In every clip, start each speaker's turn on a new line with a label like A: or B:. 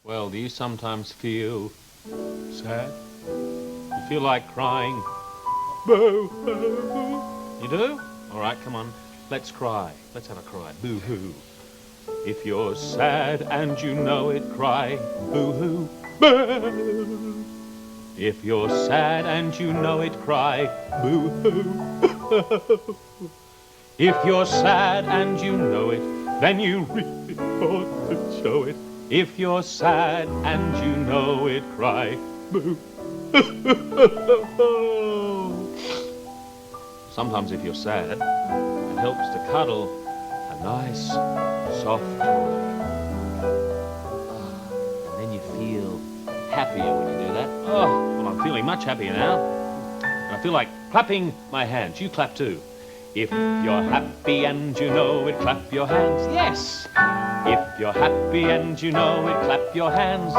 A: Well, do you sometimes feel sad? You feel like crying? Boo hoo. You do? All right, come on. Let's cry. Let's have a cry. Boo hoo. If you're sad and you know it, cry. Boo hoo. Boo. If you're sad and you know it, cry. Boo hoo. If you're sad and you know it, then you really ought to show it. If you're sad and you know it, cry. Boo. Sometimes if you're sad, it helps to cuddle a nice, soft toy. And then you feel happier when you do that. Oh, well, I'm feeling much happier now. And I feel like clapping my hands. You clap too. If you're happy and you know it, clap your hands. Yes! If you're happy and you know it, clap your hands.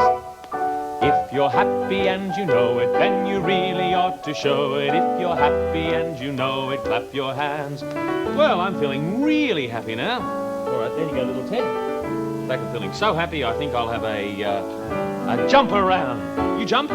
A: If you're happy and you know it, then you really ought to show it. If you're happy and you know it, clap your hands. Well, I'm feeling really happy now. All right, there you go, little Ted. In fact, I'm feeling so happy, I think I'll have a jump around. You jump?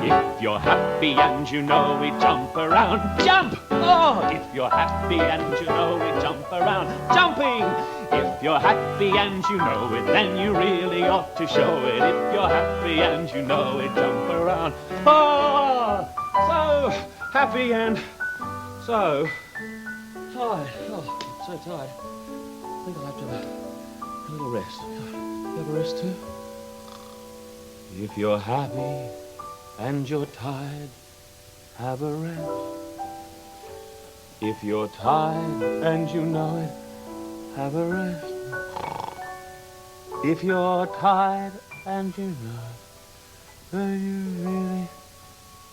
A: If you're happy and you know it, jump around. Jump! Oh! If you're happy and you know it, jump around. Jumping! If you're happy and you know it, then you really ought to show it. If you're happy and you know it, jump around. Oh! So happy and so tired. Oh, I'm so tired. I think I'll have to have a little rest. You have a rest too? If you're happy and you're tired, have a rest. If you're tired and you know it, have a rest. If you're tired and you know it, then you really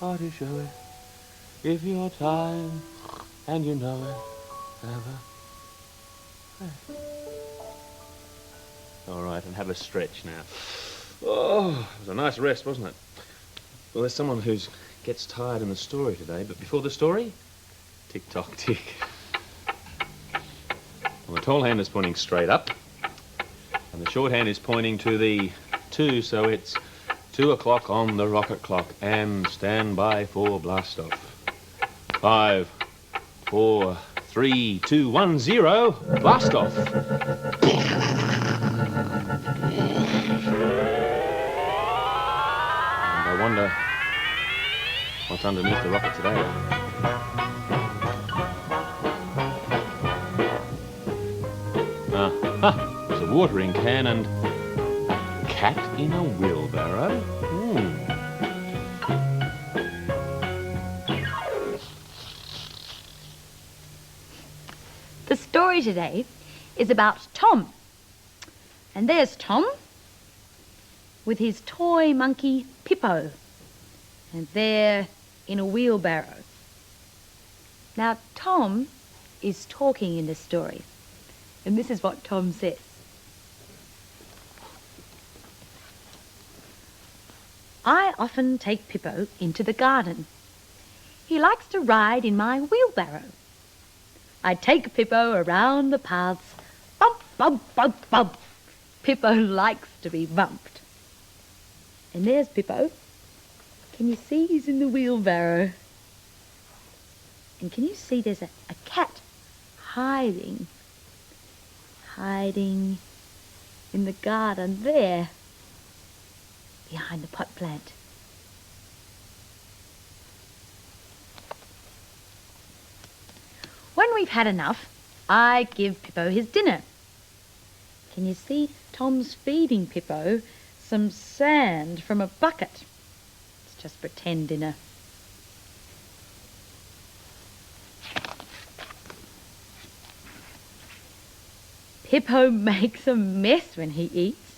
A: ought to show it. If you're tired and you know it, have a rest. All right, and have a stretch now. Oh, it was a nice rest, wasn't it? Well, there's someone who gets tired in the story today, but before the story, tick-tock, tick. Well, the tall hand is pointing straight up, and the short hand is pointing to the 2, so it's 2 o'clock on the rocket clock, and stand by for blast off. 5, 4, 3, 2, 1, 0, blast off. I wonder what's underneath the rocket today. There's a watering can and a cat in a wheelbarrow.
B: The story today is about Tom. And there's Tom with his toy monkey Pippo, and they're in a wheelbarrow. Now, Tom is talking in this story, and this is what Tom says. I often take Pippo into the garden. He likes to ride in my wheelbarrow. I take Pippo around the paths. Bump, bump, bump, bump. Pippo likes to be bumped. And there's Pippo. Can you see he's in the wheelbarrow? And can you see there's a cat hiding in the garden there, behind the pot plant. When we've had enough, I give Pippo his dinner. Can you see Tom's feeding Pippo some sand from a bucket? It's just pretend dinner. Pippo makes a mess when he eats.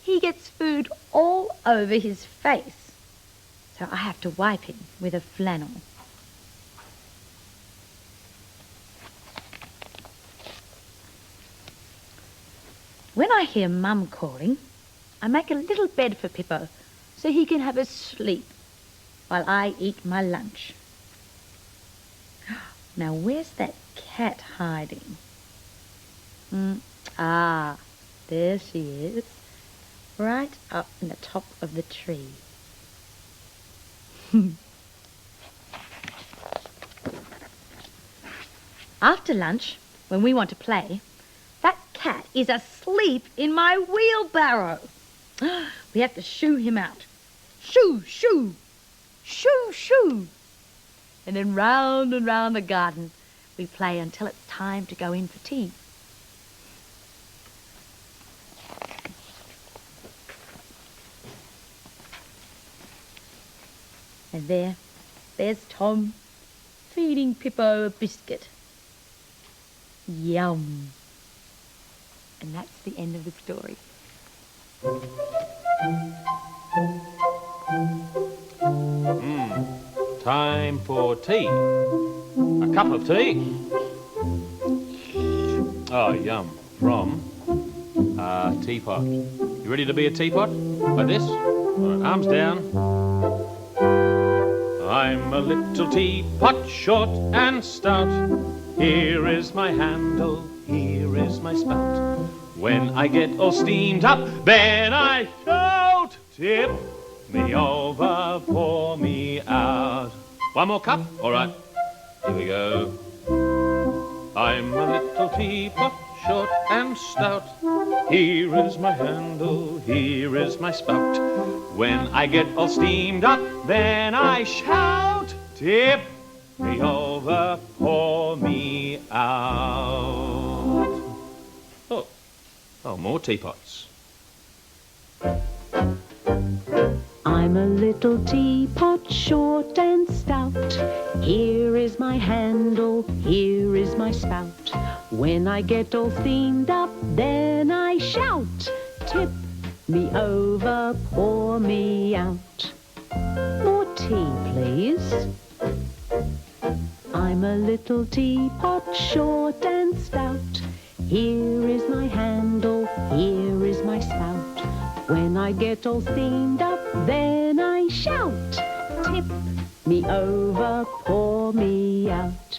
B: He gets food all over his face, so I have to wipe him with a flannel. When I hear Mum calling, I make a little bed for Pippo so he can have a sleep while I eat my lunch. Now, where's that cat hiding? There she is. right up in the top of the tree. After lunch, when we want to play, that cat is asleep in my wheelbarrow. We have to shoo him out. Shoo, shoo, shoo, shoo. And then round and round the garden we play until it's time to go in for tea. And there's Tom feeding Pippo a biscuit. Yum. And that's the end of the story.
A: Time for tea. A cup of tea. Oh, yum. From a teapot. You ready to be a teapot? Like this? All right, arms down. I'm a little teapot, short and stout. Here is my handle, here is my spout. When I get all steamed up, then I shout, tip me over, pour me out. One more cup? All right, here we go. I'm a little teapot, short and stout. Here is my handle, here is my spout. When I get all steamed up, then I shout, tip me over, pour me out. Oh, more teapots.
C: I'm a little teapot, short and stout. Here is my handle, here is my spout. When I get all steamed up, then I shout, tip me over, pour me out. More tea, please. I'm a little teapot, short and stout. Here is my handle, here is my spout. When I get all steamed up, then I shout, tip me over, pour me out.